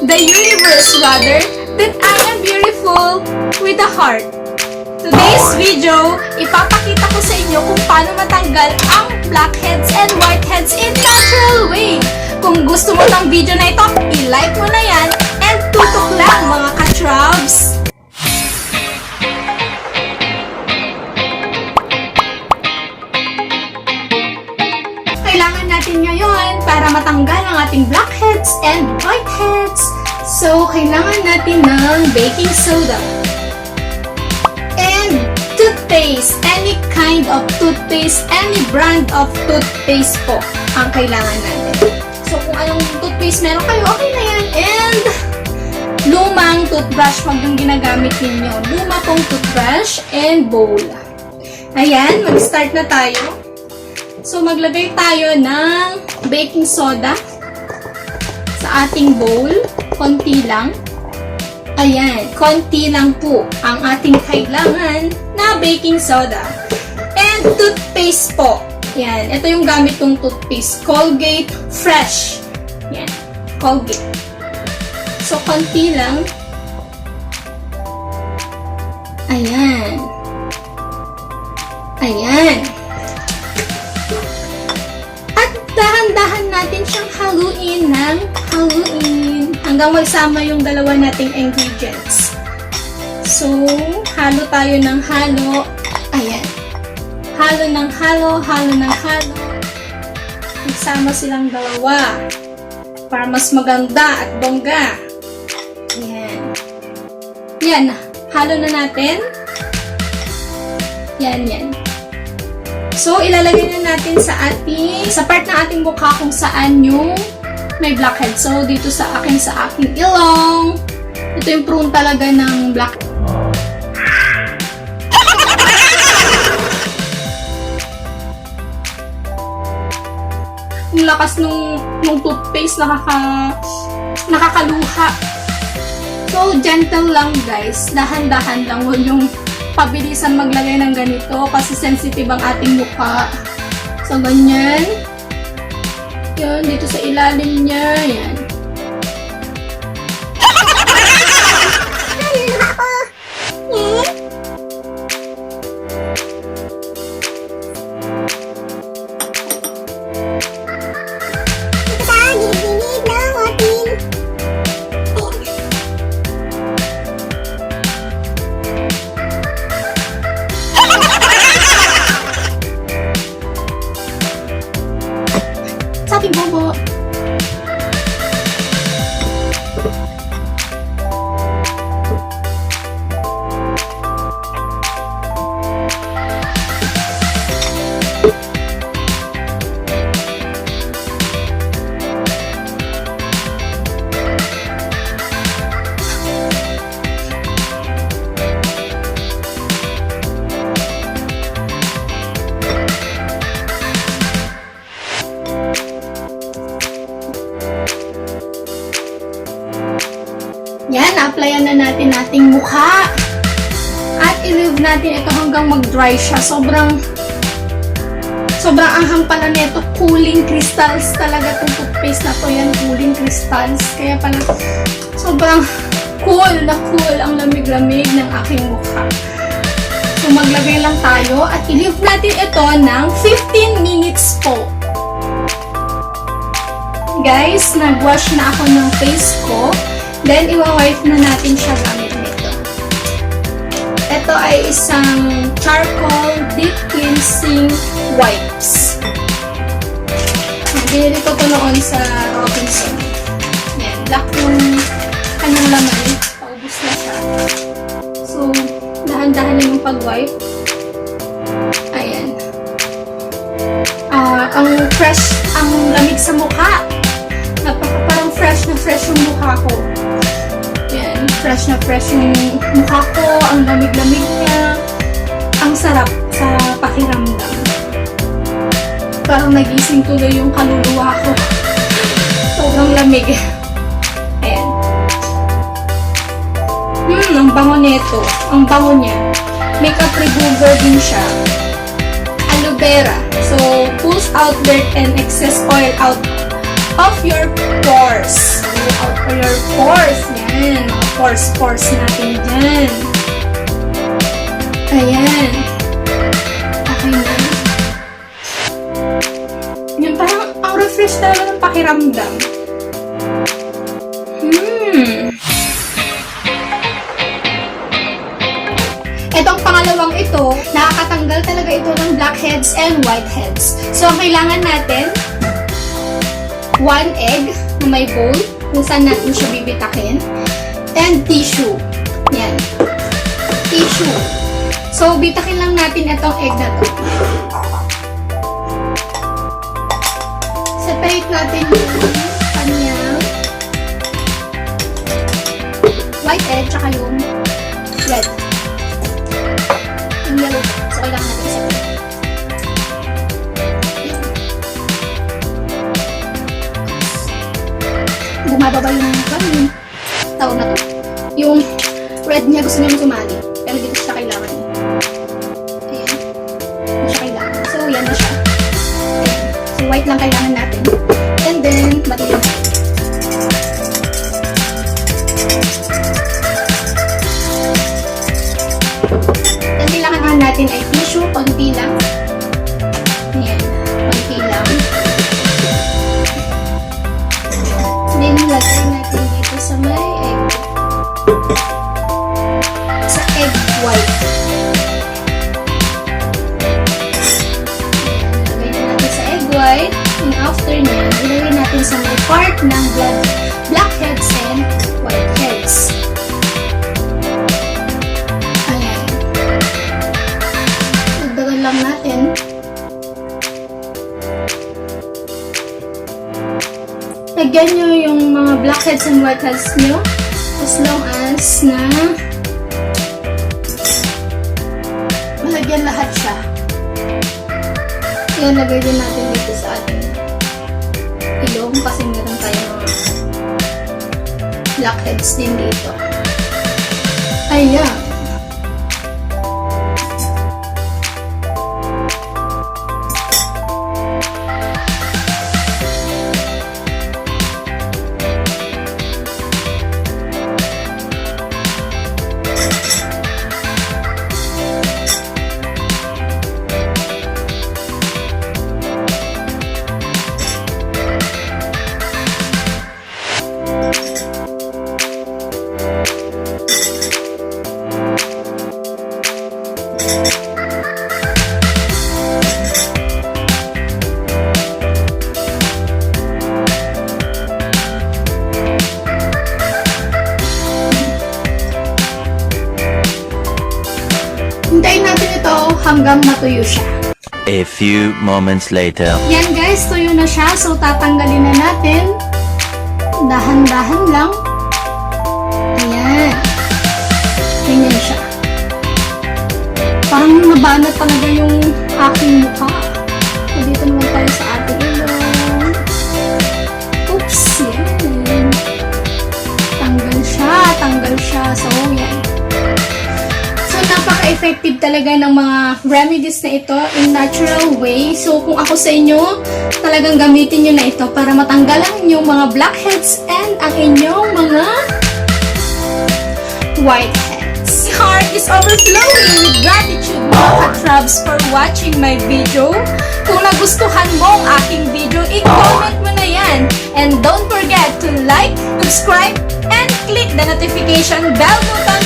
the universe rather, that I am beautiful with a heart. Today's video, ipapakita ko sa inyo kung paano matanggal ang blackheads and whiteheads in natural way. Kung gusto mo ng video na ito, i-like mo na yan and tutok lang mga ka-trubs! Kailangan natin ngayon para matanggal ang ating blackheads and whiteheads. So, kailangan natin ng baking soda and toothpaste. Any kind of toothpaste, any brand of toothpaste po ang kailangan natin. So, kung anong toothpaste meron kayo, okay na yan. And lumang toothbrush, wag yung ginagamit ninyo. Luma pong toothbrush and bowl. Ayan, mag-start na tayo. So, maglagay tayo ng baking soda sa ating bowl. Konti lang. Ayan, konti lang po ang ating kailangan na baking soda. And toothpaste po. Ayan, ito yung gamit kong toothpaste. Colgate Fresh. Ayan, Colgate. So, konti lang. Ayan. Ayan. Dahan-dahan natin siyang haluin ng haluin hanggang magsama yung dalawa nating ingredients. So, halo tayo ng halo. Ayan. Halo ng halo, halo ng halo. Magsama silang dalawa para mas maganda at bongga. Ayan. Yan. Halo na natin. Yan, yan. So, ilalagay na natin sa part ng ating mukha kung saan yung may blackhead. So, dito sa aking ilong. Ito yung prone talaga ng black. Yung lakas nung toothpaste, nakakaluha. So, gentle lang guys. Dahan-dahan lang. Huwag yung pabilisan maglagay ng ganito kasi sensitive ang ating mukha. So, ganyan. Yan, dito sa ilalim niya. Yan. Bobo. Yan, applyan na natin ating mukha. At i-leave natin ito hanggang mag-dry siya. Sobrang anghang pala nito. Cooling crystals talaga itong toothpaste na to. Yan, cooling crystals. Kaya pala sobrang cool ang lamig-lamig ng aking mukha. So, maglagay lang tayo at i-leave natin ito ng 15 minutes po. Guys, nag-wash na ako ng face ko. Then, iwa-wipe na natin siya gamit nito. Ito ay isang charcoal deep cleansing wipes. Binili ko ito noon sa Robinson. Yan, black yung kanyang laman. Paubos na siya. So, dahan-dahan lang yung pag-wipe. Ayan. Ang fresh, ang lamig sa mukha. Parang fresh na fresh yung mukha ko. Yan, fresh na fresh yung mukha ko. Ang lamig-lamig niya. Ang sarap sa pakiramdam. Parang nagising tuloy yung kaluluwa ko. Sobrang lamig. Ayan. Ang bango nito. Ang bango niya. Makeup remover din siya. Aloe vera. So, pulls out dirt and excess oil out of your pores. out for your pores. Yan, mga pores natin dyan. Ayan. Okay na. Yan, parang ang refresh talaga ng pakiramdam. Itong pangalawang ito, nakakatanggal talaga ito ng blackheads and whiteheads. So, ang kailangan natin, 1 egg na may bowl, kung saan natin siya bibitakin, and tissue. Yan. Tissue. So, bitakin lang natin itong egg na to. Separate natin yung kanyang white egg, tsaka yung red. Yung yellow. So, kailangan natin separate. Bumababa yung tawag na to. Yung red niya gusto niya sumali. Pero dito siya kailangan. Ayan. Hindi siya kailangan. So, yan na siya. Ayan. So, white lang kailangan natin. And then, batiin natin. Then, kailangan natin ay tissue. Konti lang. Ayan. Konti lang. Then, lagay natin dito sa may egg. Sa egg white. Lagay na natin sa egg white. And after nyan, ilagay natin sa may part ng blackheads and whiteheads. Ayan. Dagdagan lang natin. Lagyan nyo yung mga blackheads and whiteheads nyo as long as na malagyan lahat siya. Yan, lagay din natin dito sa ating ilong kasi meron tayo mga blackheads din dito. Ayan. Hintayin natin ito hanggang matuyo siya. A few moments later. Yan guys, tuyo na siya. So, tatanggalin na natin. Dahan-dahan lang. Ayan. Ganyan siya. Parang nabanat talaga yung aking mukha. So, dito naman tayo sa ating ilong. Oops! Yan. Tanggal siya. So, yan. So, napaka-effective talaga ng mga remedies na ito in natural way. So, kung ako sa inyo, talagang gamitin nyo na ito para matanggalan yung mga blackheads and ang inyong mga whiteheads. My heart is overflowing with gratitude, mga katrabs, for watching my video. Kung nagustuhan mo ang aking video, i-comment mo na yan. And don't forget to like, subscribe, and click the notification bell button